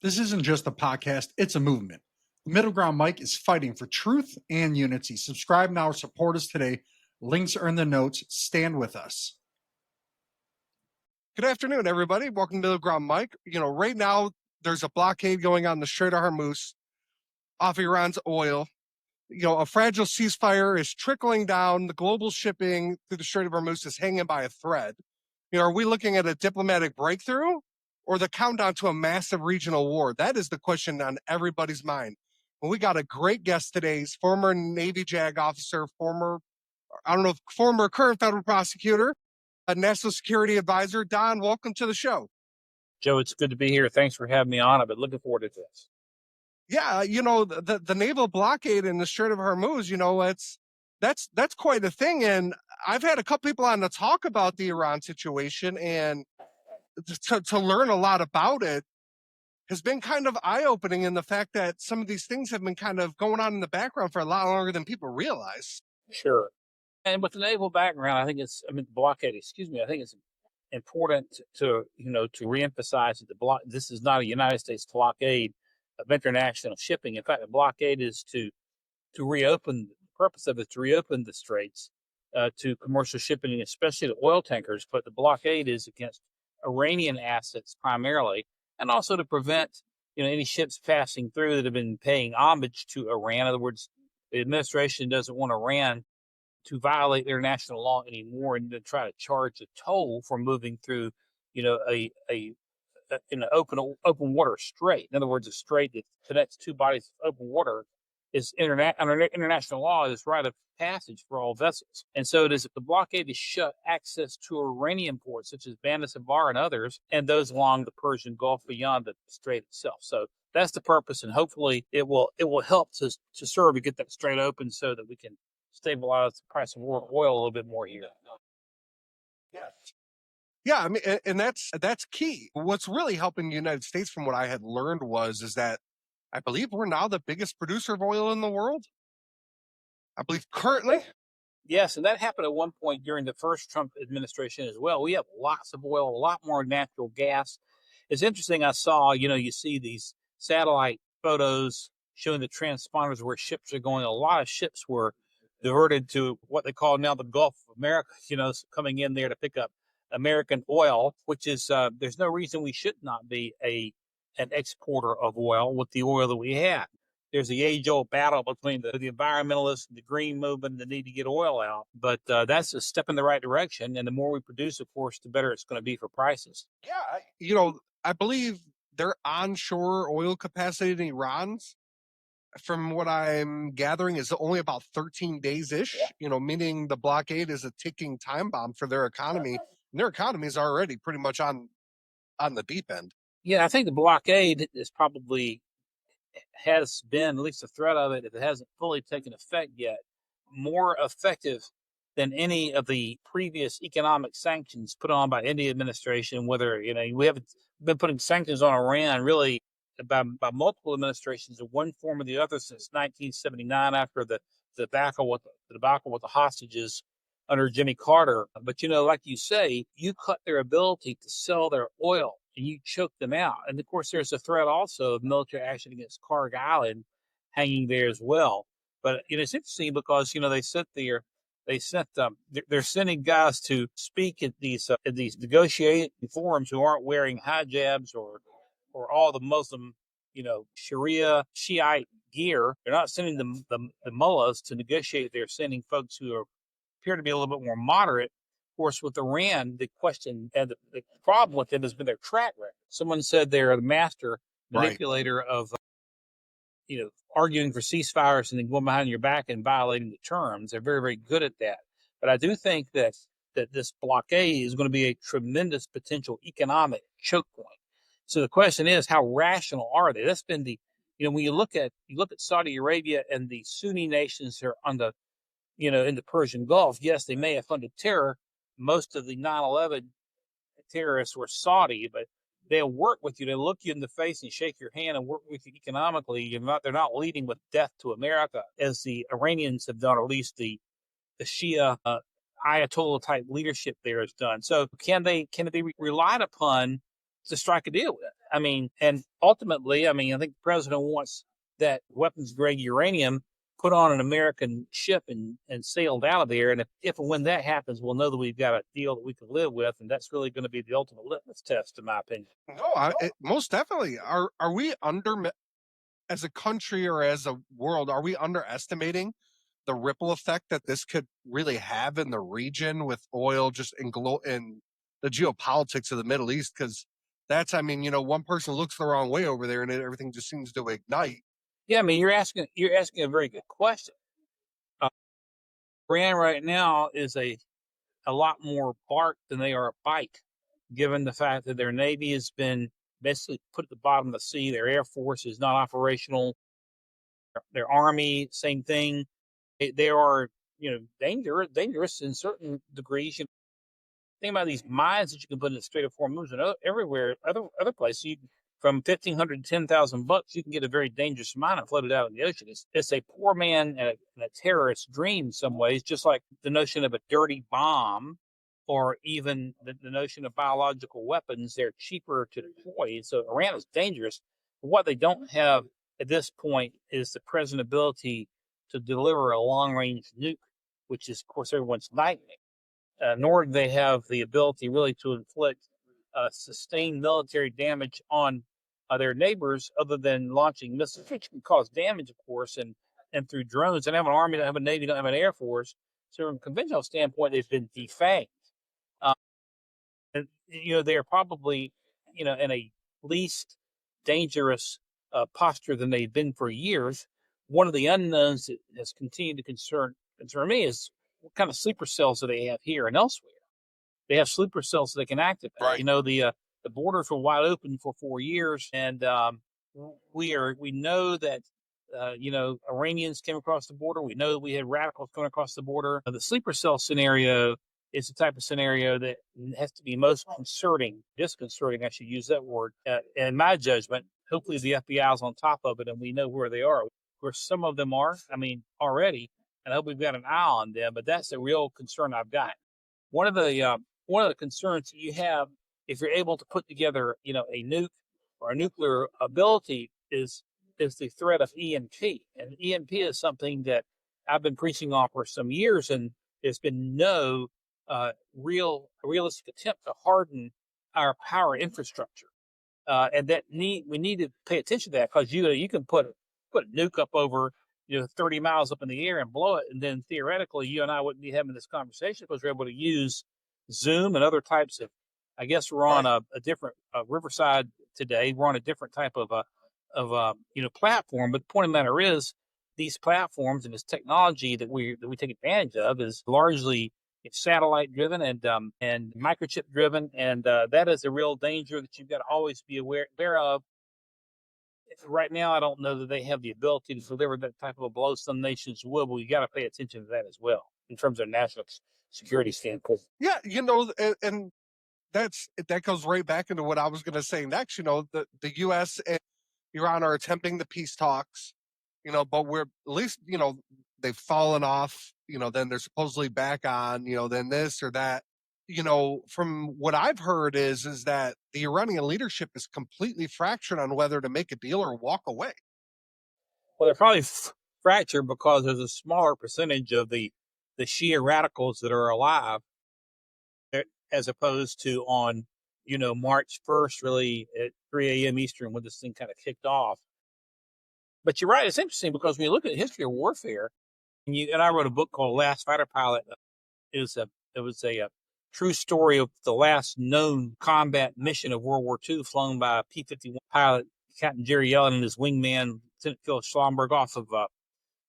This isn't just a podcast, it's a movement. The MiddleGround Mic is fighting for truth and unity. Subscribe now, support us today. Links are in the notes. Stand with us. Good afternoon, everybody. Welcome to MiddleGround Mic. Right now there's a blockade going on the Strait of Hormuz off Iran's oil. A fragile ceasefire is trickling down. The global shipping through the Strait of Hormuz is hanging by a thread. Are we looking at a diplomatic breakthrough or the countdown to a massive regional war? That is the question on everybody's mind. Well, we got a great guest today. He's former Navy JAG officer, former current federal prosecutor, a national security advisor. Don, welcome to the show. Joe, it's good to be here. Thanks for having me on. I've been looking forward to this. Yeah, the naval blockade in the Strait of Hormuz, that's quite a thing. And I've had a couple people on to talk about the Iran situation, and to learn a lot about it has been kind of eye-opening in the fact that some of these things have been kind of going on in the background for a lot longer than people realize. Sure. And with the naval background, I think it's important to reemphasize that this is not a United States blockade of international shipping. In fact, the blockade is to reopen. The purpose of it is to reopen the straits to commercial shipping, especially to oil tankers. But the blockade is against Iranian assets primarily, and also to prevent any ships passing through that have been paying homage to Iran. In other words, the administration doesn't want Iran to violate international law anymore and to try to charge a toll for moving through, an open water strait. In other words, a strait that connects two bodies of open water is under international law is right of passage for all vessels. And so it is the blockade to shut access to Iranian ports such as Bandar Savar and others, and those along the Persian Gulf beyond the strait itself. So that's the purpose, and hopefully it will help to serve to get that strait open so that we can stabilize the price of world oil a little bit more here. Yes. Yeah, I mean, and that's key. What's really helping the United States, from what I had learned, is that I believe we're now the biggest producer of oil in the world. I believe currently. Yes, and that happened at one point during the first Trump administration as well. We have lots of oil, a lot more natural gas. It's interesting. I saw, you see these satellite photos showing the transponders where ships are going. A lot of ships were diverted to what they call now the Gulf of America, coming in there to pick up American oil, which is there's no reason we should not be an exporter of oil with the oil that we have. There's the age-old battle between the environmentalists and the green movement and the need to get oil out. But that's a step in the right direction. And the more we produce, of course, the better it's going to be for prices. Yeah, I believe their onshore oil capacity in Iran's, from what I'm gathering, is only about 13 days-ish, meaning the blockade is a ticking time bomb for their economy. And their economy is already pretty much on the deep end. Yeah, I think the blockade has been, at least the threat of it, if it hasn't fully taken effect yet, more effective than any of the previous economic sanctions put on by any administration. Whether, we haven't been putting sanctions on Iran really by multiple administrations in one form or the other since 1979 after the debacle with the hostages under Jimmy Carter. But, like you say, you cut their ability to sell their oil and you choke them out. And of course, there's a threat also of military action against Karg Island hanging there as well. But, it's interesting because, they're sending guys to speak at these negotiating forums who aren't wearing hijabs or all the Muslim, Sharia Shiite gear. They're not sending the mullahs to negotiate. They're sending folks who appear to be a little bit more moderate. Of course, with Iran, the question and the problem with them has been their track record. Someone said they're the master manipulator of, arguing for ceasefires and then going behind your back and violating the terms. They're very, very good at that. But I do think that this blockade is going to be a tremendous potential economic choke point. So the question is, how rational are they? That's been when you look at Saudi Arabia and the Sunni nations that are on the, in the Persian Gulf. Yes, they may have funded terror. Most of the 9/11 terrorists were Saudi, but they'll work with you. They'll look you in the face and shake your hand and work with you economically. They're not leading with death to America as the Iranians have done, or at least the Shia Ayatollah type leadership there has done. So can it be relied upon to strike a deal with? I mean, and ultimately, I mean, I think the president wants that weapons grade uranium put on an American ship and sailed out of there. And if and when that happens, we'll know that we've got a deal that we can live with. And that's really going to be the ultimate litmus test, in my opinion. No, most definitely. Are we as a country or as a world, are we underestimating the ripple effect that this could really have in the region with oil just in the geopolitics of the Middle East? Because that's, I mean, one person looks the wrong way over there and everything just seems to ignite. Yeah, I mean, you're asking a very good question. Iran right now is a lot more bark than they are a bite, given the fact that their Navy has been basically put at the bottom of the sea. Their Air Force is not operational. Their Army, same thing. They are, dangerous in certain degrees. Think about these mines that you can put in the Strait of Hormuz and everywhere, other places. From $1,500 to $10,000, you can get a very dangerous mine and float it out in the ocean. It's a poor man and a terrorist's dream in some ways, just like the notion of a dirty bomb or even the notion of biological weapons. They're cheaper to deploy. So Iran is dangerous. But what they don't have at this point is the present ability to deliver a long-range nuke, which is, of course, everyone's nightmare. Nor do they have the ability really to inflict sustained military damage on their neighbors, other than launching missiles, which can cause damage, of course, and through drones. They don't have an army, don't have a navy, don't have an air force. So from a conventional standpoint, they've been defanged. And they're probably in a least dangerous posture than they've been for years. One of the unknowns that has continued to concern me is what kind of sleeper cells do they have here and elsewhere. They have sleeper cells that they can activate. Right. The borders were wide open for 4 years, and we know that Iranians came across the border. We know that we had radicals coming across the border. The sleeper cell scenario is the type of scenario that has to be most disconcerting. I should use that word. In my judgment, hopefully the FBI is on top of it, and we know where they are. Where some of them are, I mean, already, and I hope we've got an eye on them. But that's the real concern I've got. One of the concerns that you have, if you're able to put together, a nuke or a nuclear ability, is the threat of EMP. And EMP is something that I've been preaching on for some years, and there's been no realistic attempt to harden our power infrastructure. And we need to pay attention to that, because you can put a nuke up over 30 miles up in the air and blow it, and then theoretically you and I wouldn't be having this conversation because we're able to use Zoom and other types of. I guess we're on a different Riverside today. We're on a different type of platform. But the point of the matter is, these platforms and this technology that we take advantage of is largely satellite driven and microchip driven, and that is a real danger that you've got to always be aware of. Right now, I don't know that they have the ability to deliver that type of a blow. Some nations will, but we got to pay attention to that as well in terms of national security standpoint. Yeah, and that goes right back into what I was going to say next. The U.S. and Iran are attempting the peace talks, but we're at least they've fallen off. Then they're supposedly back on. Then this or that. From what I've heard is that the Iranian leadership is completely fractured on whether to make a deal or walk away. Well, they're probably fractured because there's a smaller percentage of the Shia radicals that are alive, as opposed to on, March 1st, really at 3 a.m. Eastern, when this thing kind of kicked off. But you're right. It's interesting because when you look at the history of warfare, and I wrote a book called Last Fighter Pilot. It was a true story of the last known combat mission of World War II, flown by a P-51 pilot, Captain Jerry Yellen, and his wingman, Lieutenant Phil Schlomberg, off of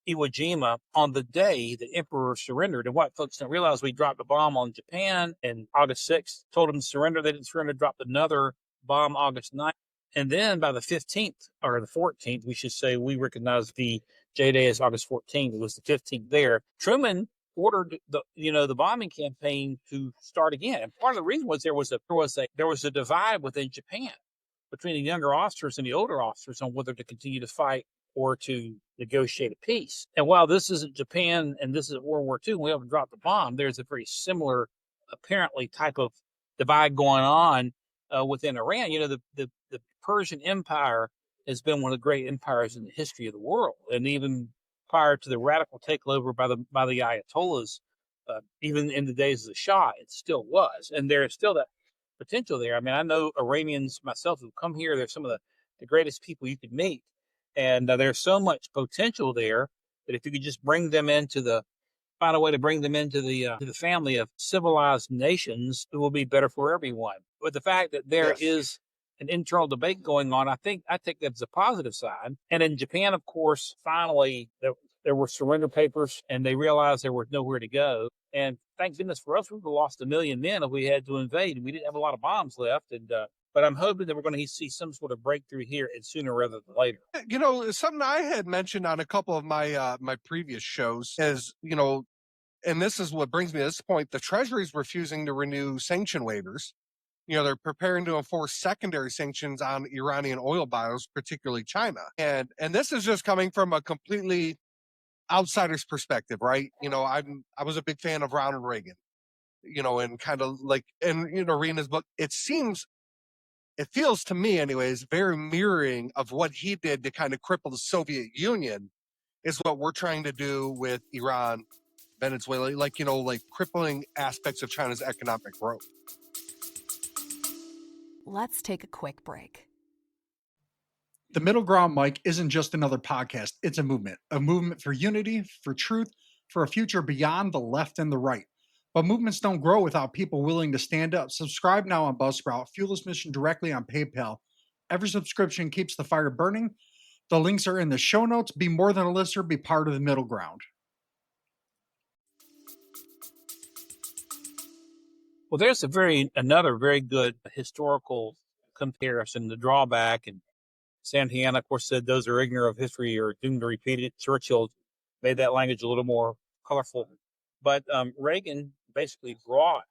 Iwo Jima on the day the Emperor surrendered. And what folks don't realize, we dropped a bomb on Japan in August 6th, told them to surrender. They didn't surrender, dropped another bomb August 9th. And then by the 15th, or the 14th, we should say, we recognized the J-Day as August 14th. It was the 15th there. Truman ordered the bombing campaign to start again. And part of the reason was there was a divide within Japan between the younger officers and the older officers on whether to continue to fight or to negotiate a peace. And while this isn't Japan and this is World War II, we haven't dropped the bomb, there's a very similar, apparently, type of divide going on within Iran. The Persian Empire has been one of the great empires in the history of the world, and even prior to the radical takeover by the Ayatollahs, even in the days of the Shah, it still was, and there is still that potential there. I mean, I know Iranians myself who come here; they're some of the greatest people you could meet, and there's so much potential there that if you could just find a way to bring them into the family of civilized nations, it will be better for everyone. But the fact that there is an internal debate going on, I take that as a positive side. And in Japan, of course, finally there were surrender papers, and they realized there was nowhere to go. And thank goodness for us, we would have lost 1 million men if we had to invade, and we didn't have a lot of bombs left. And but I'm hoping that we're going to see some sort of breakthrough here, and sooner rather than later. Something I had mentioned on a couple of my my previous shows is, and this is what brings me to this point, the Treasury's refusing to renew sanction waivers. They're preparing to enforce secondary sanctions on Iranian oil buyers, particularly China. And this is just coming from a completely outsider's perspective, right? I was a big fan of Ronald Reagan, and kind of like, and reading his book, it feels to me anyways, very mirroring of what he did to kind of cripple the Soviet Union is what we're trying to do with Iran, Venezuela, like crippling aspects of China's economic growth. Let's take a quick break. The Middle Ground Mic isn't just another podcast. It's a movement for unity, for truth, for a future beyond the left and the right. But movements don't grow without people willing to stand up. Subscribe now on Buzzsprout. Fuel this mission directly on PayPal. Every subscription keeps the fire burning. The links are in the show notes. Be more than a listener. Be part of the Middle Ground. Well, there's another very good historical comparison. The drawback, and Santayana, of course, said those are ignorant of history or doomed to repeat it. Churchill made that language a little more colorful. But Reagan basically brought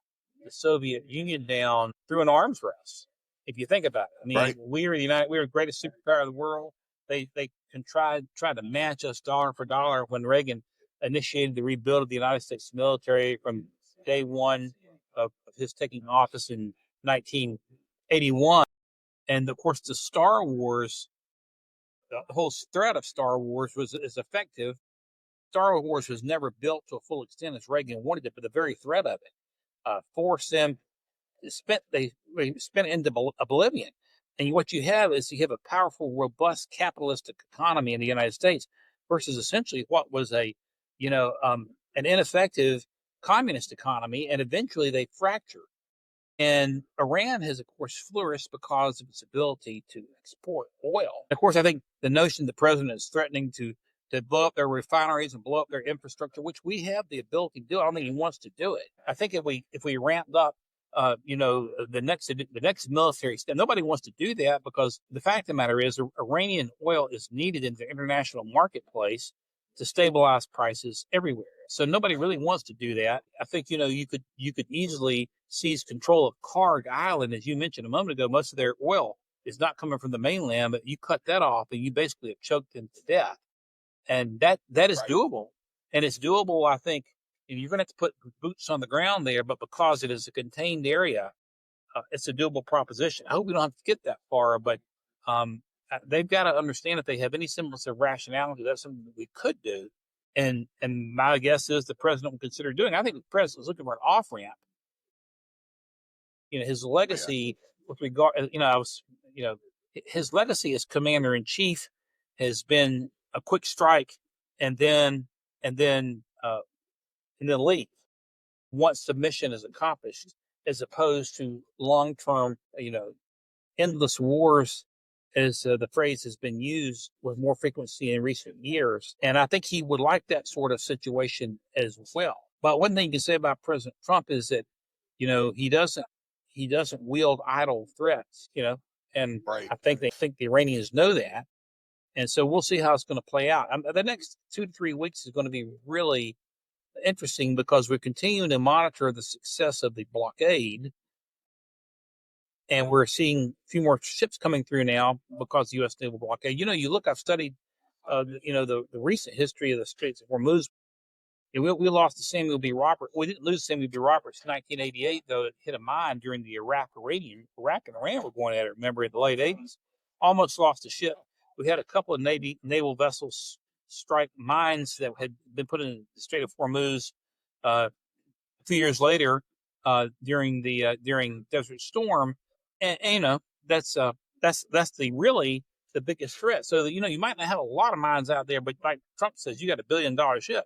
the Soviet Union down through an arms race. If you think about it, I mean, we were the greatest superpower of the world. They tried to match us dollar for dollar when Reagan initiated the rebuild of the United States military from day one of his taking office in 1981. And of course, the Star Wars, the whole threat of Star Wars is effective. Star Wars was never built to a full extent as Reagan wanted it, but the very threat of it forced them they spent into oblivion. And what you have is a powerful, robust capitalistic economy in the United States versus essentially what was an ineffective communist economy, and eventually they fractured. And Iran has, of course, flourished because of its ability to export oil. Of course, I think the notion the president is threatening to blow up their refineries and blow up their infrastructure, which we have the ability to do. I don't think he wants to do it. I think if we ramped up, the next military step, nobody wants to do that because the fact of the matter is Iranian oil is needed in the international marketplace to stabilize prices everywhere. So nobody really wants to do that. I think, you could easily seize control of Karg Island. As you mentioned a moment ago, most of their oil is not coming from the mainland, but you cut that off and you basically have choked them to death. And that is doable. And it's doable, I think, and you're going to have to put boots on the ground there, but because it is a contained area, it's a doable proposition. I hope we don't have to get that far, but they've got to understand if they have any semblance of rationality, that's something that we could do. And my guess is the president will consider doing. I think the president is looking for an off ramp. His legacy with regard, his legacy as commander in chief has been a quick strike and then leave once the mission is accomplished, as opposed to long-term, endless wars, as the phrase has been used with more frequency in recent years. And I think he would like that sort of situation as well. But one thing you can say about President Trump is that, he doesn't wield idle threats, and I think the Iranians know that. And so we'll see how it's going to play out. The next 2 to 3 weeks is going to be really interesting because we're continuing to monitor the success of the blockade. And we're seeing a few more ships coming through now because of the U.S. naval blockade. I've studied, the recent history of the Strait of Hormuz. We lost to Samuel B. Roberts. We didn't lose Samuel B. Roberts in 1988, though. It hit a mine during the Iraq and Iran were going at it. Remember, in the late 80s, almost lost a ship. We had a couple of naval vessels strike mines that had been put in the Strait of Hormuz a few years later during Desert Storm, and that's the biggest threat. So you might not have a lot of mines out there, but like Trump says, you got $1 billion ship.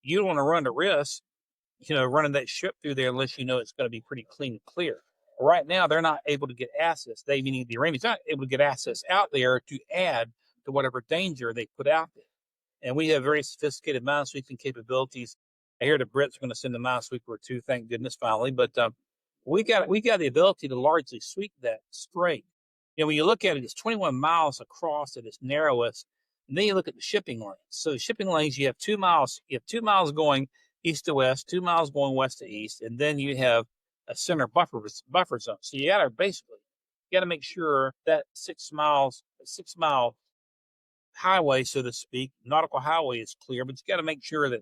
You don't want to run the risk, running that ship through there unless you know it's going to be pretty clean and clear. Right now, they're not able to get access. Meaning the Iranians, not able to get access out there to add to whatever danger they put out there. And we have very sophisticated mine sweeping capabilities. I hear the Brits are going to send a mine sweeper or two, thank goodness, finally. But we got the ability to largely sweep that strait. When you look at it, it's 21 miles across at its narrowest. And then you look at the shipping lanes. So the shipping lanes, you have 2 miles. You have 2 miles going east to west, 2 miles going west to east, and then you have a center buffer zone. So you got to make sure that 6 mile highway, so to speak, nautical highway is clear, but you got to make sure that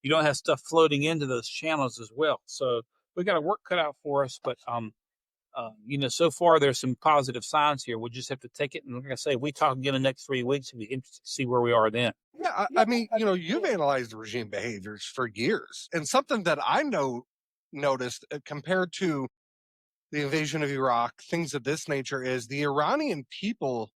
you don't have stuff floating into those channels as well. So we got a work cut out for us, but so far there's some positive signs here. We'll just have to take it. And like I say, we talk again in the next 3 weeks. It'll be interesting to see where we are then. Yeah, I mean, you've analyzed the regime behaviors for years, and something that I noticed compared to the invasion of Iraq, things of this nature, is the Iranian people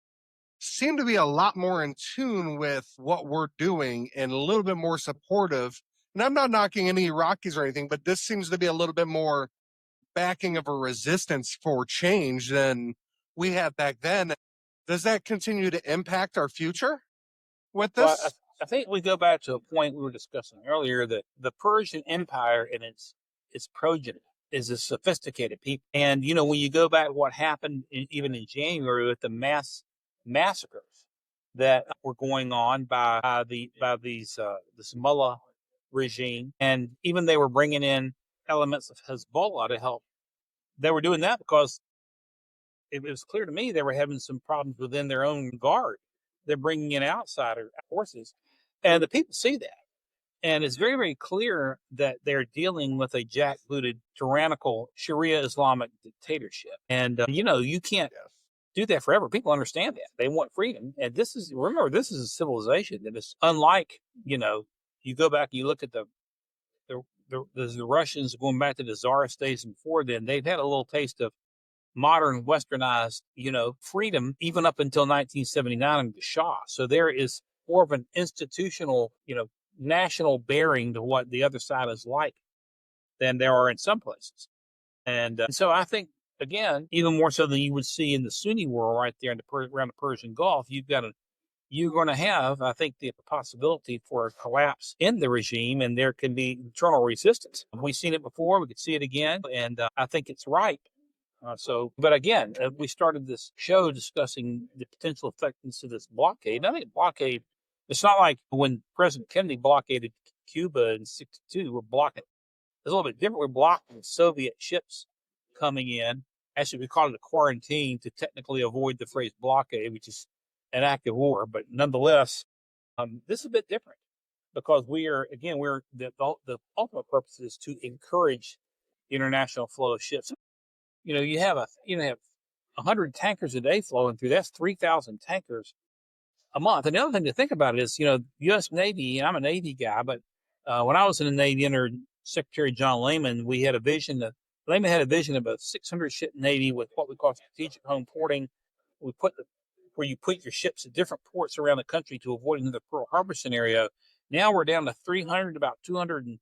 seem to be a lot more in tune with what we're doing and a little bit more supportive. And I'm not knocking any Iraqis or anything, but this seems to be a little bit more backing of a resistance for change than we had back then. Does that continue to impact our future with this? Well, I think we go back to a point we were discussing earlier, that the Persian Empire and its progeny is a sophisticated people. And, when you go back to what happened even in January with the mass massacres that were going on by this mullah regime, and even they were bringing in elements of Hezbollah to help. They were doing that because it was clear to me they were having some problems within their own guard. They're bringing in outsider forces, and the people see that. And it's very, very clear that they're dealing with a jackbooted, tyrannical Sharia Islamic dictatorship. And, you can't do that forever. People understand that. They want freedom. And this is a civilization that is unlike, you go back and you look at the Russians going back to the Tsarist days and before then, they've had a little taste of modern westernized, freedom, even up until 1979 and the Shah. So there is more of an institutional, national bearing to what the other side is like than there are in some places. And so I think, again, even more so than you would see in the Sunni world right there around the Persian Gulf, you're going to have, I think, the possibility for a collapse in the regime, and there can be internal resistance. We've seen it before. We could see it again, and I think it's ripe. But again, we started this show discussing the potential effectiveness of this blockade. And I think blockade, it's not like when President Kennedy blockaded Cuba in '62. We're blocking. It's a little bit different. We're blocking Soviet ships coming in. Actually, we call it a quarantine to technically avoid the phrase blockade, which is an act of war. But nonetheless, this is a bit different because the ultimate purpose is to encourage the international flow of ships. You have 100 tankers a day flowing through. That's 3,000 tankers a month. And the other thing to think about is, U.S. Navy, and I'm a Navy guy, but when I was in the Navy under Secretary John Lehman, Lehman had a vision of a 600-ship Navy with what we call strategic home porting. Where you put your ships at different ports around the country to avoid another Pearl Harbor scenario. Now we're down to 300, about 200 and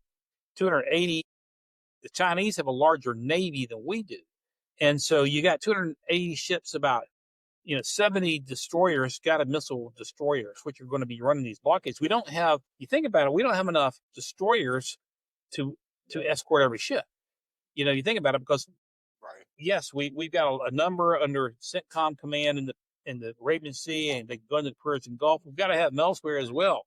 280. The Chinese have a larger Navy than we do. And so you got 280 ships, about 70 destroyers, Scattered missile destroyers, which are going to be running these blockades. We don't have, you think about it, we don't have enough destroyers to escort every ship. You think about it because, right. Yes, we've got a number under CENTCOM command in the Arabian Sea, and they go into the Persian Gulf. We've got to have them elsewhere as well.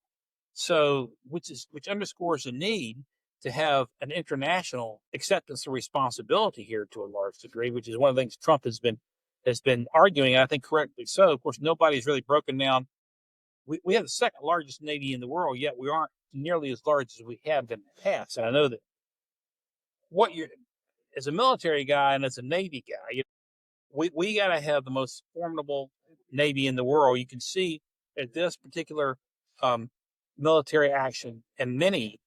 So, which underscores the need to have an international acceptance of responsibility here to a large degree, which is one of the things Trump has been arguing, and I think correctly so. Of course, nobody's really broken down. We have the second largest Navy in the world, yet we aren't nearly as large as we have in the past. And I know that as a military guy and as a Navy guy, we got to have the most formidable Navy in the world. You can see at this particular military action, and many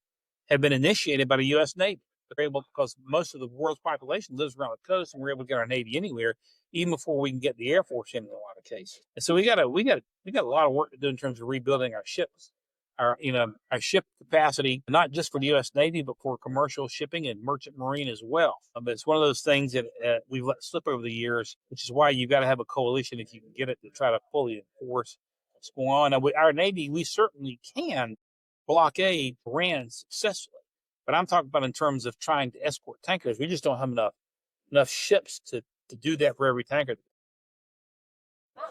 have been initiated by the U.S. Navy. They're able, because most of the world's population lives around the coast, and we're able to get our Navy anywhere, even before we can get the Air Force in a lot of cases. And so we got a lot of work to do in terms of rebuilding our ships, our ship capacity, not just for the U.S. Navy, but for commercial shipping and merchant marine as well. But it's one of those things that we've let slip over the years, which is why you've got to have a coalition, if you can get it, to try to fully enforce what's going on. Now, with our Navy, we certainly can blockade Iran successfully. But I'm talking about in terms of trying to escort tankers. We just don't have enough ships to do that for every tanker.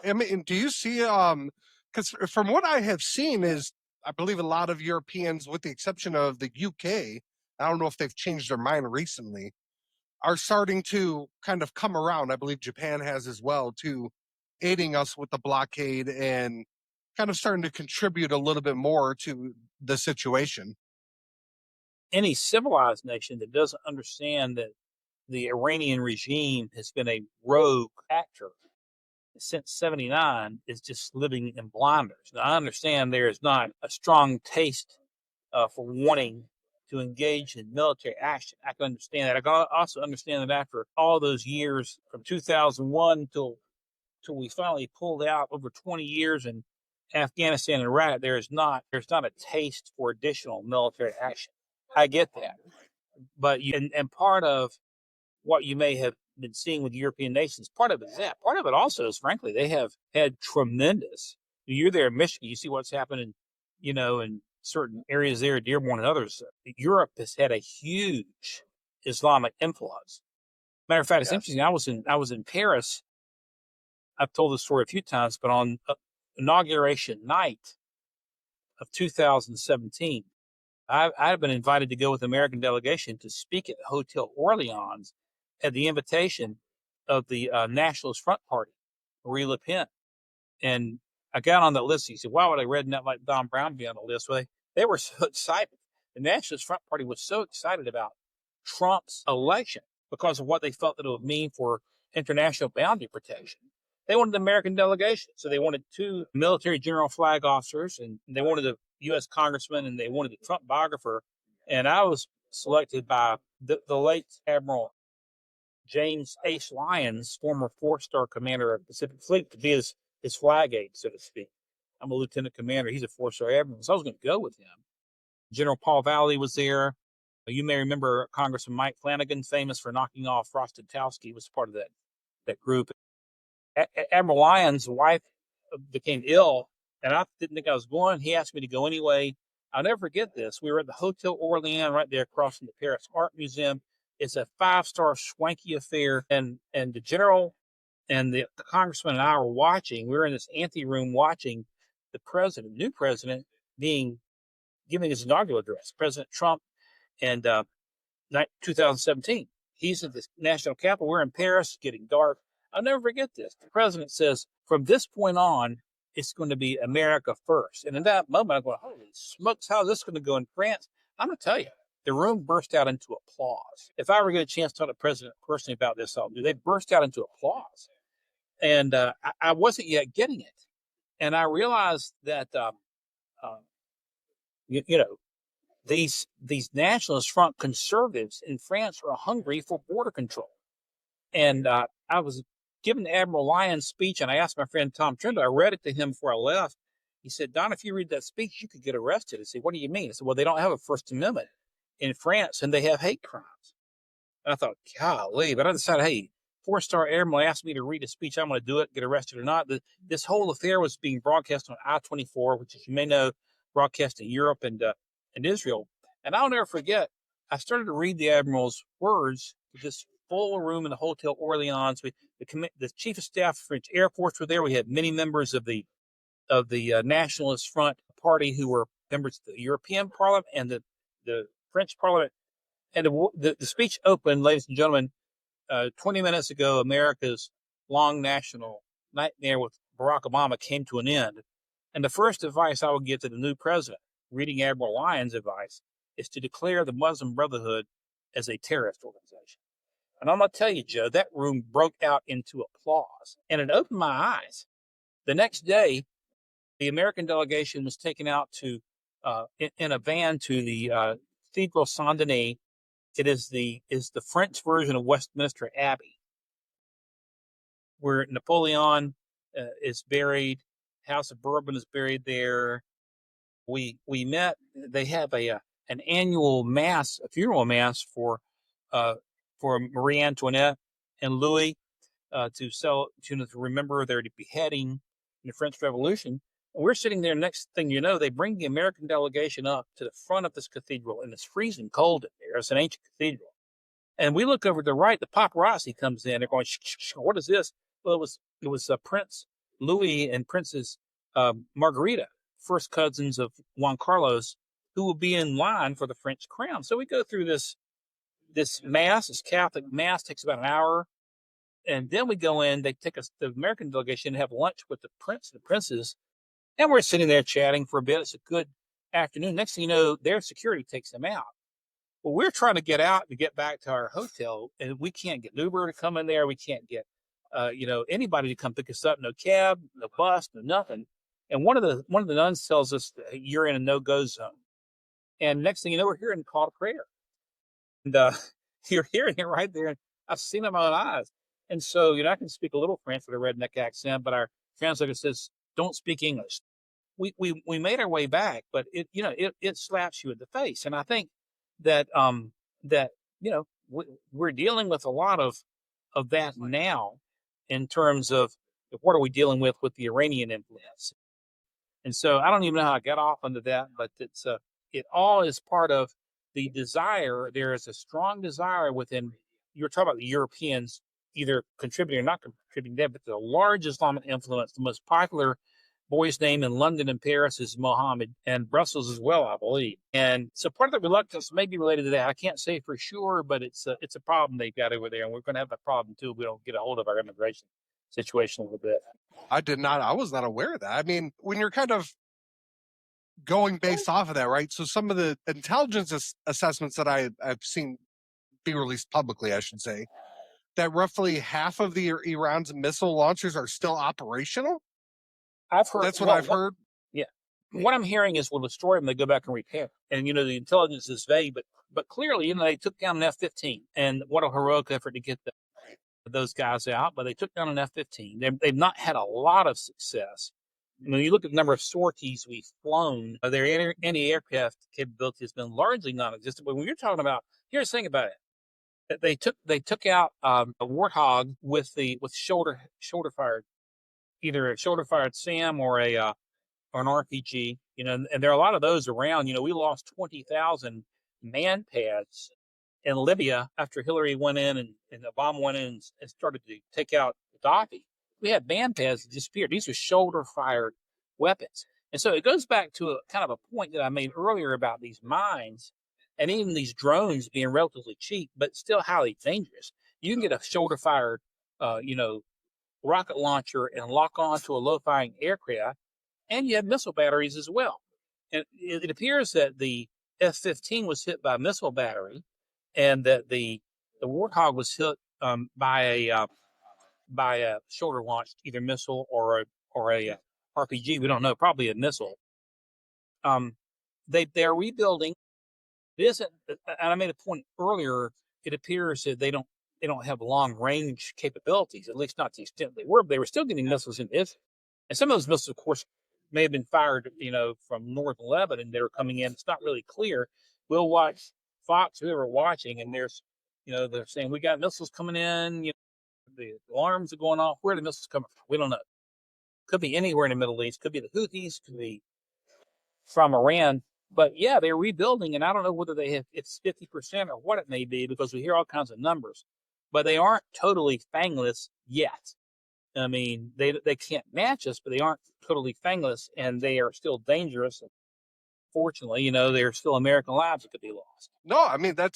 I mean, do you see, because from what I have seen is, I believe a lot of Europeans, with the exception of the UK, I don't know if they've changed their mind recently, are starting to kind of come around. I believe Japan has as well, to aiding us with the blockade and kind of starting to contribute a little bit more to the situation. Any civilized nation that doesn't understand that the Iranian regime has been a rogue actor since '79 is just living in blinders. Now, I understand there is not a strong taste for wanting to engage in military action. I can understand that. I can also understand that after all those years from 2001 till we finally pulled out over 20 years in Afghanistan and Iraq, there's not a taste for additional military action. I get that. But and part of what you may have been seeing with European nations, part of it is that. Part of it also is, frankly, they have had tremendous. You're there in Michigan, you see what's happening, in certain areas there, Dearborn and others. Europe has had a huge Islamic influence. Matter of fact, it's interesting. I was in Paris. I've told this story a few times, but on inauguration night of 2017, I've been invited to go with the American delegation to speak at Hotel Orleans at the invitation of the Nationalist Front Party, Marie Le Pen. And I got on that list. He said, "Why would I read that like Don Brown be on the list?" Well, they were so excited. The Nationalist Front Party was so excited about Trump's election because of what they felt that it would mean for international boundary protection. They wanted the American delegation. So they wanted 2 military general flag officers, and they wanted a U.S. congressman, and they wanted a Trump biographer. And I was selected by the late Admiral James H. Lyons, former 4-star commander of Pacific Fleet, to be his flag aide, so to speak. I'm a lieutenant commander. He's a 4-star admiral. So I was going to go with him. General Paul Valley was there. You may remember Congressman Mike Flanagan, famous for knocking off Rostitowski, was part of that group. Admiral Lyons' wife became ill, and I didn't think I was going. He asked me to go anyway. I'll never forget this. We were at the Hotel Orleans right there across from the Paris Art Museum. It's a 5-star swanky affair, and the general and the congressman and I were watching. We were in this anteroom watching the new president, giving his inaugural address, President Trump, and 2017. He's at the National Capitol. We're in Paris, getting dark. I'll never forget this. The president says, "From this point on, it's going to be America first." And in that moment, I'm going, "Holy smokes, how is this going to go in France?" I'm going to tell you, the room burst out into applause. If I ever get a chance to talk to the president personally about this, I'll do. They burst out into applause. And I wasn't yet getting it. And I realized that, these nationalist front conservatives in France are hungry for border control. And I was giving Admiral Lyons' speech, and I asked my friend Tom Trindle, I read it to him before I left. He said, "Don, if you read that speech, you could get arrested." I said, "What do you mean?" I said, "Well, they don't have a First Amendment in France, and they have hate crimes." And I thought, golly, but I decided, hey, 4-star airman asked me to read a speech. I'm going to do it, get arrested or not. This whole affair was being broadcast on I-24, which, as you may know, broadcast in Europe and Israel. And I'll never forget, I started to read the Admiral's words to this full room in the Hotel Orleans. The chief of staff of the French Air Force were there. We had many members of the Nationalist Front Party who were members of the European Parliament and the French Parliament. And the speech opened, ladies and gentlemen, 20 minutes ago, America's long national nightmare with Barack Obama came to an end. And the first advice I would give to the new president, reading Admiral Lyon's advice, is to declare the Muslim Brotherhood as a terrorist organization. And I'm going to tell you, Joe, that room broke out into applause, and it opened my eyes. The next day, the American delegation was taken out to in a van to the Cathedral Saint Denis. It is the French version of Westminster Abbey, where Napoleon is buried. House of Bourbon is buried there. We met. They have an annual mass, a funeral mass for Marie Antoinette and Louis to remember their beheading in the French Revolution. And we're sitting there. Next thing you know, they bring the American delegation up to the front of this cathedral, and it's freezing cold in there. It's an ancient cathedral. And we look over to the right. The paparazzi comes in. They're going, shh, shh, shh, what is this? Well, it was Prince Louis and Princess Margarita, first cousins of Juan Carlos, who will be in line for the French crown. So we go through this mass, this Catholic mass, takes about an hour. And then we go in, they take us, the American delegation, and have lunch with the prince and the princess. And we're sitting there chatting for a bit. It's a good afternoon. Next thing you know, their security takes them out. Well, we're trying to get out to get back to our hotel, and we can't get Uber to come in there. We can't get, anybody to come pick us up. No cab, no bus, no nothing. And one of the nuns tells us you're in a no-go zone. And next thing you know, we're hearing a call to prayer. And you're hearing it right there. And I've seen it in my own eyes. And so, I can speak a little French with a redneck accent, but our translator says, don't speak English. We made our way back, but it slaps you in the face. And I think that we're dealing with a lot of that now in terms of what are we dealing with the Iranian influence. And so I don't even know how I got off into that, but it all is part of the desire. There is a strong desire within, you're talking about the Europeans either contributing or not contributing there, but the large Islamic influence, the most popular boy's name in London and Paris is Mohammed, and Brussels as well, I believe. And so part of the reluctance may be related to that. I can't say for sure, but it's a problem they've got over there, and we're going to have a problem too if we don't get a hold of our immigration situation a little bit. I was not aware of that. I mean, when you're kind of going based off of that, right? So some of the intelligence assessments that I've seen be released publicly, I should say, that roughly half of the Iran's missile launchers are still operational. I've heard that's what I've heard. Yeah, what I'm hearing is we'll destroy them. They go back and repair. And the intelligence is vague, but clearly, they took down an F-15, and what a heroic effort to get those guys out. But they took down an F-15. They've not had a lot of success. When you look at the number of sorties we've flown, their anti-aircraft capability has been largely non-existent. But when you're talking about, here's the thing about it: they took out a Warthog with shoulder fired, either a shoulder fired SAM or an RPG. And there are a lot of those around. We lost 20,000 man pads in Libya after Hillary went in and Obama went in and started to take out Gaddafi. We had man pads that disappeared. These were shoulder fired weapons. And so it goes back to a kind of a point that I made earlier about these mines and even these drones being relatively cheap, but still highly dangerous. You can get a shoulder fired, rocket launcher and lock on to a low firing aircraft, and you have missile batteries as well. And it appears that the F-15 was hit by a missile battery, and that the Warthog was hit by a shoulder launched either missile or a RPG. We don't know, probably a missile. They're rebuilding. It isn't, and I made a point earlier. It appears that they don't have long range capabilities, at least not to the extent they were. But they were still getting missiles in Israel, and some of those missiles, of course, may have been fired, from northern Lebanon. They were coming in. It's not really clear. We'll watch Fox, whoever watching, and there's, they're saying we got missiles coming in. The alarms are going off. Where are the missiles coming from? We don't know. Could be anywhere in the Middle East. Could be the Houthis. Could be from Iran. But yeah, they're rebuilding, and I don't know whether it's 50% or what it may be, because we hear all kinds of numbers. But they aren't totally fangless yet. I mean, they can't match us, but they aren't totally fangless, and they are still dangerous. Fortunately, there are still American lives that could be lost. No, I mean, that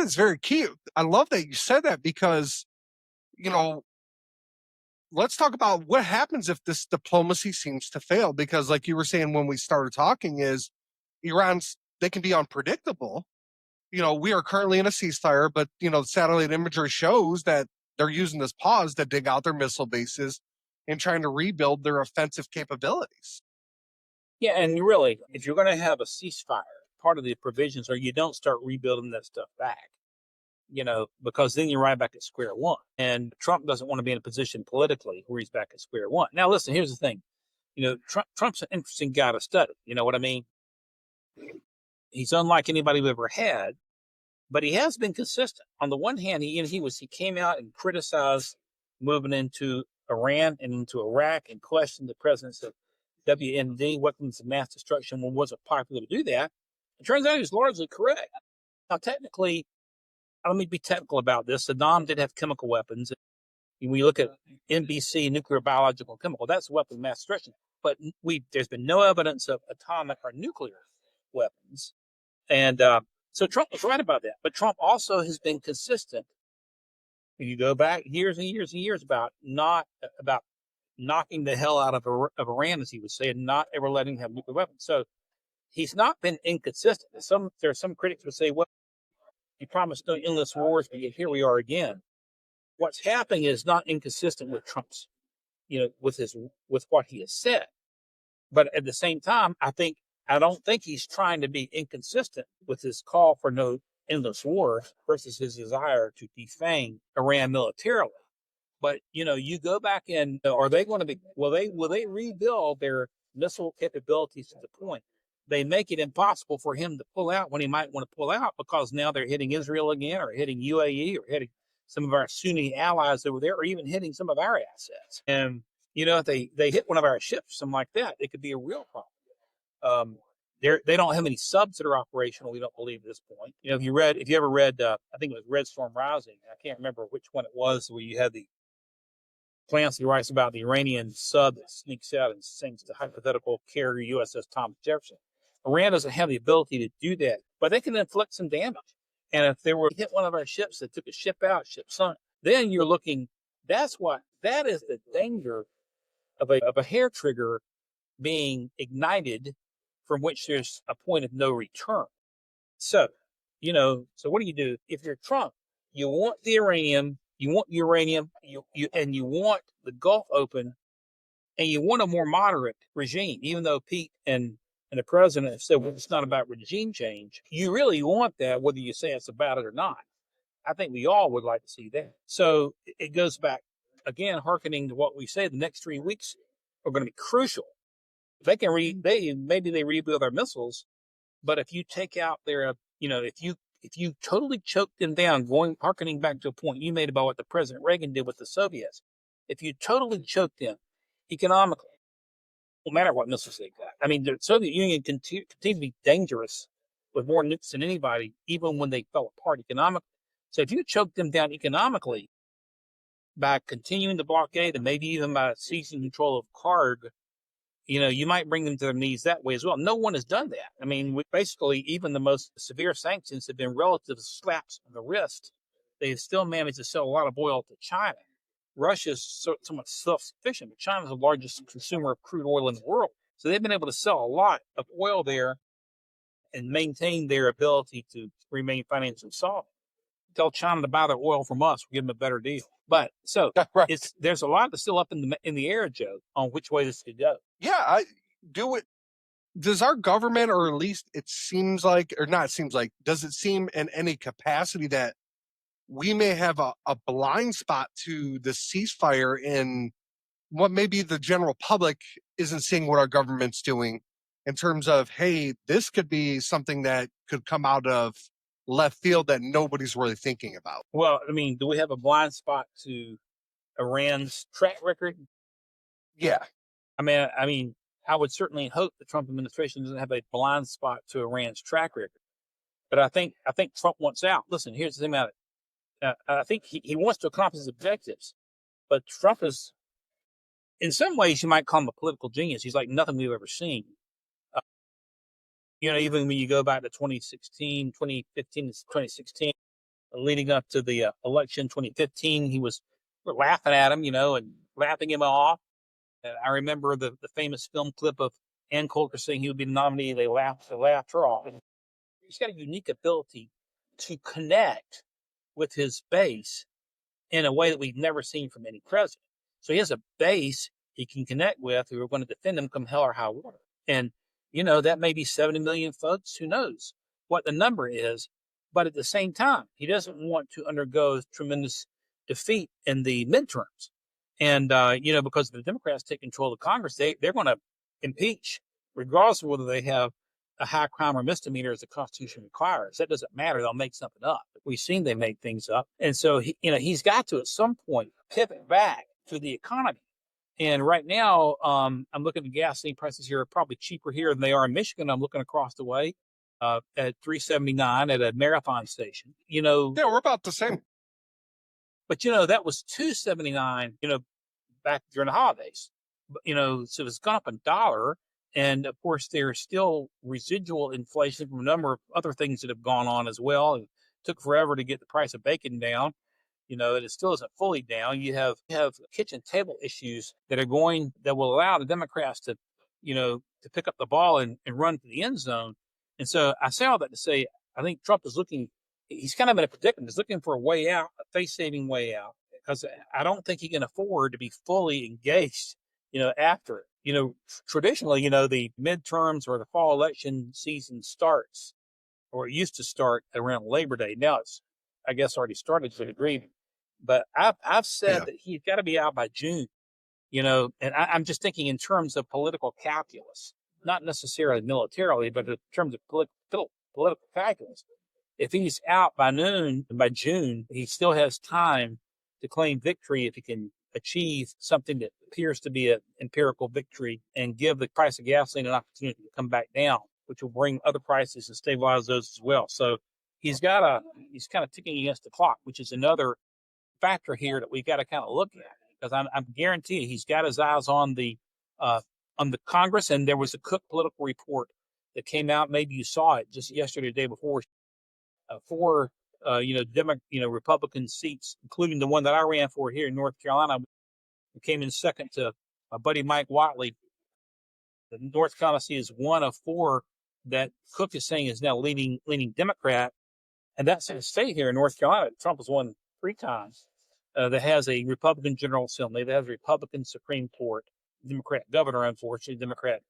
is very key. I love that you said that, because, let's talk about what happens if this diplomacy seems to fail, because like you were saying when we started talking, is they can be unpredictable. We are currently in a ceasefire, but satellite imagery shows that they're using this pause to dig out their missile bases and trying to rebuild their offensive capabilities. Yeah, and really, if you're going to have a ceasefire, part of the provisions are you don't start rebuilding that stuff back, because then you're right back at square one. And Trump doesn't want to be in a position politically where he's back at square one. Now, listen, here's the thing. Trump's an interesting guy to study. You know what I mean? He's unlike anybody we've ever had, but he has been consistent. On the one hand, he came out and criticized moving into Iran and into Iraq and questioned the presence of WMD, weapons of mass destruction, when it wasn't popular to do that. It turns out he was largely correct. Now, technically, let me be technical about this. Saddam did have chemical weapons. When you look at NBC, nuclear, biological, chemical, that's a weapon of mass destruction. But there's been no evidence of atomic or nuclear weapons. And so Trump was right about that. But Trump also has been consistent. When you go back years and years and years about knocking the hell out of Iran, as he would say, and not ever letting him have nuclear weapons. So he's not been inconsistent. There are some critics who say, well, he promised no endless wars, but yet here we are again. What's happening is not inconsistent with Trump's, with what he has said. But at the same time, I don't think he's trying to be inconsistent with his call for no endless war versus his desire to defang Iran militarily. But you go back and are they going to be? Will they rebuild their missile capabilities to the point they make it impossible for him to pull out when he might want to pull out, because now they're hitting Israel again, or hitting UAE, or hitting some of our Sunni allies over there, or even hitting some of our assets. And if they hit one of our ships, something like that, it could be a real problem. They don't have any subs that are operational, we don't believe at this point. If you ever read, I think it was Red Storm Rising, I can't remember which one it was, where you had the Clancy writes about the Iranian sub that sneaks out and sinks the hypothetical carrier USS Thomas Jefferson. Iran doesn't have the ability to do that, but they can inflict some damage. And if they were to hit one of our ships that took a ship out, ship sunk, then you're looking, that is the danger of a hair trigger being ignited from which there's a point of no return. So what do? If you're Trump, you want the uranium, you want the Gulf open, and you want a more moderate regime, even though Pete and the president have said, well, it's not about regime change. You really want that, whether you say it's about it or not. I think we all would like to see that. So it goes back, again, hearkening to what we say, the next 3 weeks are going to be crucial. They can maybe they rebuild their missiles, but if you take out their, if you totally choke them down, hearkening back to a point you made about what the President Reagan did with the Soviets, if you totally choke them economically, no matter what missiles they got. I mean, the Soviet Union continue to be dangerous with more nukes than anybody, even when they fell apart economically. So if you choke them down economically by continuing the blockade and maybe even by seizing control of Karg, you might bring them to their knees that way as well. No one has done that. I mean, basically, even the most severe sanctions have been relative slaps on the wrist. They've still managed to sell a lot of oil to China. Russia's somewhat self-sufficient, but China's the largest consumer of crude oil in the world. So they've been able to sell a lot of oil there and maintain their ability to remain financially solid. Tell China to buy their oil from us, we'll give them a better deal. But so right. There's a lot that's still up in the air, Joe, on which way this could go. Yeah, does our government, or at least it seems like, or not seems like, does it seem in any capacity that we may have a blind spot to the ceasefire in what maybe the general public isn't seeing what our government's doing in terms of, hey, this could be something that could come out of left field that nobody's really thinking about? Well, I mean, do we have a blind spot to Iran's track record? Yeah. I mean, I would certainly hope the Trump administration doesn't have a blind spot to Iran's track record. But I think Trump wants out. Listen, here's the thing about it. I think he wants to accomplish his objectives, but Trump is, in some ways, you might call him a political genius. He's like nothing we've ever seen. Even when you go back to 2015 to 2016, leading up to the election 2015, we're laughing at him, and laughing him off. I remember the famous film clip of Ann Coulter saying he would be the nominee. They laughed her off. And he's got a unique ability to connect with his base in a way that we've never seen from any president. So he has a base he can connect with who are going to defend him come hell or high water. And, that may be 70 million folks. Who knows what the number is? But at the same time, he doesn't want to undergo tremendous defeat in the midterms. And, because the Democrats take control of Congress, they're going to impeach, regardless of whether they have a high crime or misdemeanor as the Constitution requires. That doesn't matter. They'll make something up. We've seen they make things up. And so, he's got to, at some point, pivot back to the economy. And right now, I'm looking at gasoline prices here are probably cheaper here than they are in Michigan. I'm looking across the way at $3.79 at a Marathon station. Yeah, we're about the same. But, that was $2.79, back during the holidays. But, so it's gone up $1. And of course, there's still residual inflation from a number of other things that have gone on as well. It took forever to get the price of bacon down. It still isn't fully down. You have kitchen table issues that will allow the Democrats to pick up the ball and run to the end zone. And so I say all that to say, I think Trump he's kind of in a predicament. He's looking for a way out, a face-saving way out, because I don't think he can afford to be fully engaged, after it. Traditionally, the midterms or the fall election season starts, or it used to start around Labor Day. Now it's, I guess, already started to a degree. But I've said that he's got to be out by June, and I'm just thinking in terms of political calculus, not necessarily militarily, but in terms of political calculus. If he's out by June, he still has time to claim victory if he can achieve something that appears to be an empirical victory and give the price of gasoline an opportunity to come back down, which will bring other prices and stabilize those as well. So he's kind of ticking against the clock, which is another factor here that we've got to kind of look at, because I'm guaranteeing he's got his eyes on the Congress. And there was a Cook political report that came out. Maybe you saw it just yesterday, the day before. For Republican seats, including the one that I ran for here in North Carolina, came in second to my buddy Mike Watley. The North Carolina seat is one of 4 that Cook is saying is now leaning Democrat, and that's a state here in North Carolina. Trump has won 3 times. That has a Republican General Assembly, that has a Republican Supreme Court, Democrat governor, unfortunately, Democrat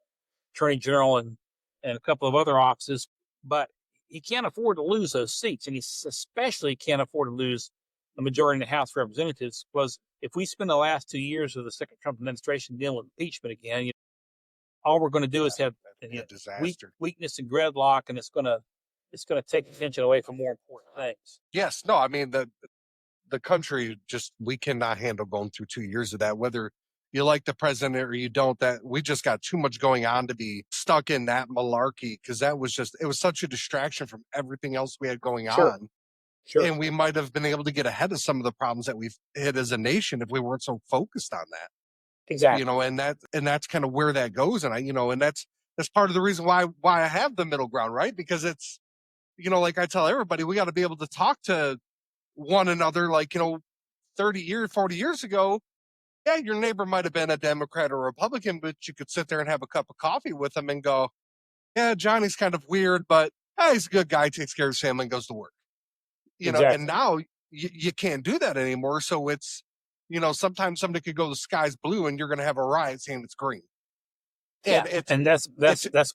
Attorney General, and a couple of other offices, but he can't afford to lose those seats, and he especially can't afford to lose the majority in the House of Representatives, because if we spend the last 2 years of the second Trump administration dealing with impeachment again, all we're going to do is have weakness and gridlock, and it's going to take attention away from more important things. Yes, no, I mean the country we cannot handle going through 2 years of that, whether you like the president or you don't. That we just got too much going on to be stuck in that malarkey, because it was such a distraction from everything else we had going on. Sure. And we might have been able to get ahead of some of the problems that we've hit as a nation if we weren't so focused on that. Exactly. And that's kind of where that goes. And and that's part of the reason why I have the middle ground, right? Because it's, like I tell everybody, we got to be able to talk to one another. 30 years, 40 years ago, yeah, your neighbor might have been a Democrat or a Republican, but you could sit there and have a cup of coffee with them and go, yeah, Johnny's kind of weird, but he's a good guy, takes care of his family and goes to work. Exactly. And now you can't do that anymore. So it's, sometimes somebody could go, the sky's blue, and you're going to have a riot saying it's green. And that's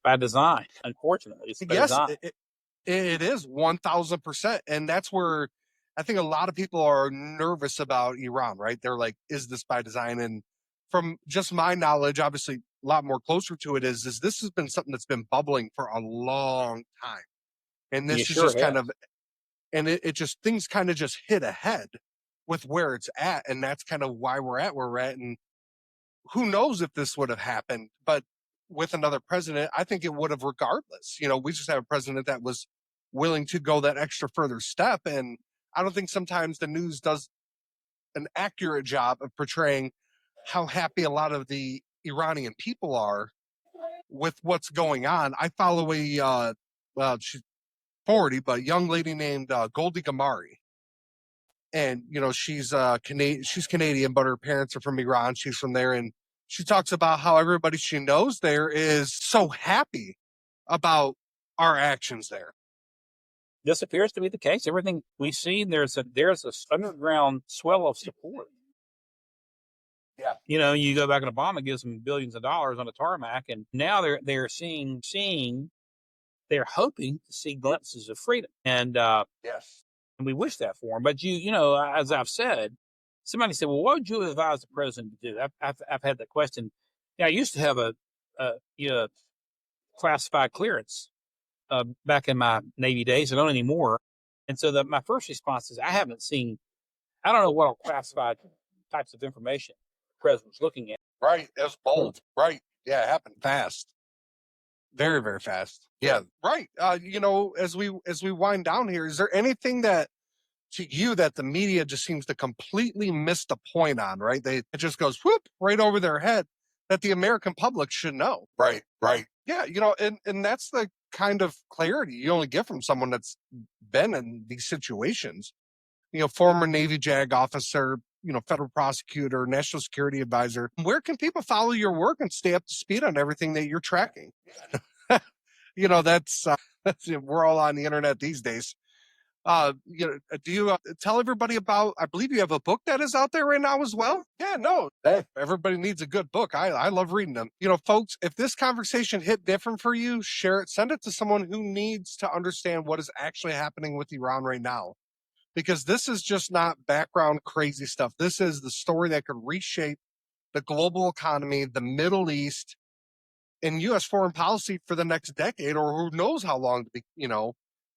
by design, unfortunately. It's by design. It is 1000%. And that's where I think a lot of people are nervous about Iran, right? They're like, is this by design? And from just my knowledge, obviously a lot more closer to it is this has been something that's been bubbling for a long time. And this is just kind of, and it just, things kind of just hit ahead with where it's at. And that's kind of why we're at where we're at. And who knows if this would have happened, but with another president, I think it would have regardless. We just have a president that was willing to go that extra further step. And I don't think sometimes the news does an accurate job of portraying how happy a lot of the Iranian people are with what's going on. I follow she's 40, but young lady named Goldie Gamari. and she's Canadian, but her parents are from Iran. She's from there, and she talks about how everybody she knows there is so happy about our actions there. This appears to be the case. Everything we see, there's a underground swell of support. Yeah. You go back and Obama gives them billions of dollars on the tarmac, and now they're seeing they're hoping to see glimpses of freedom. And Yes. and we wish that for them. But as I've said, somebody said, "Well, what would you advise the president to do?" I've had that question. Yeah, I used to have a classified clearance back in my Navy days. I don't anymore. And so my first response is, I don't know what classified types of information the president was looking at. Right. It was bold. Right. Yeah, it happened fast. Very, very fast. Yeah. Right. As we wind down here, is there anything that to you that the media just seems to completely miss the point on, right? It just goes whoop right over their head that the American public should know. Right. Right. Yeah. And that's the kind of clarity you only get from someone that's been in these situations. Former Navy JAG officer, federal prosecutor, national security advisor. Where can people follow your work and stay up to speed on everything that you're tracking? That's we're all on the internet these days. Do you tell everybody about, I believe you have a book that is out there right now as well? Yeah, no, everybody needs a good book. I love reading them. Folks, if this conversation hit different for you, share it, send it to someone who needs to understand what is actually happening with Iran right now. Because this is just not background crazy stuff. This is the story that could reshape the global economy, the Middle East, and U.S. foreign policy for the next decade, or who knows how long,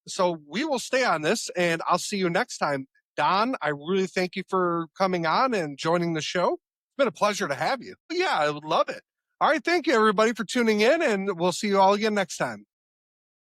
So we will stay on this, and I'll see you next time. Don, I really thank you for coming on and joining the show. It's been a pleasure to have you. Yeah, I would love it. All right, thank you, everybody, for tuning in, and we'll see you all again next time.